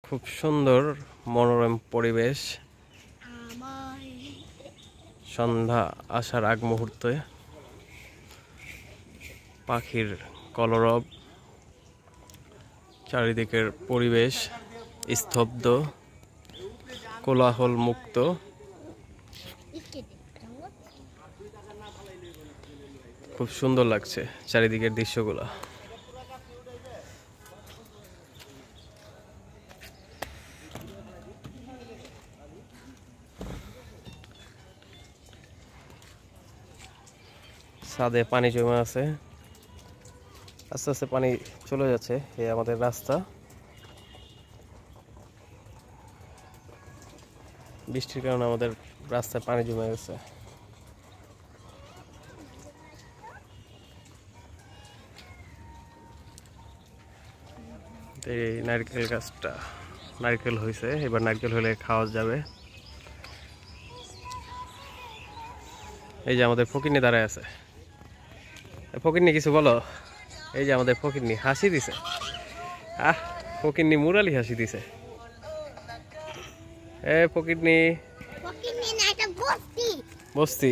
খুব সুন্দর মনোরম পরিবেশ। সন্ধ্যা আসার আগ মুহূর্তে পাখির কলরব, চারিদিকের পরিবেশ স্তব্ধ, কোলাহল মুক্ত। খুব সুন্দর লাগছে চারিদিকের দৃশ্যগুলো। ছাদে পানি জমে আছে, আস্তে আস্তে পানি চলে যাচ্ছে। এই আমাদের রাস্তা, বৃষ্টির কারণে আমাদের রাস্তায় পানি জমে গেছে। এই নারকেল গাছটা নারকেল হয়েছে, এবার নারকেল হলে খাওয়া যাবে। এই যে আমাদের ফকিরনি দাঁড়ায় আছে। ফকিরনি কিছু বলো। এই যে আমাদের ফকিরনি হাসি দিছে। ফকিরনি মুরালি হাসি দিছে। ফকিরনি বস্তি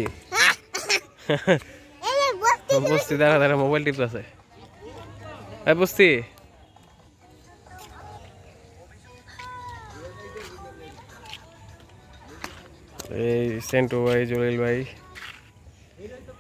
বস্তি দাঁড়া দাঁড়া মোবাইল টিপ আছে। বস্তি এই সেন্টু ভাই, জলিল ভাই।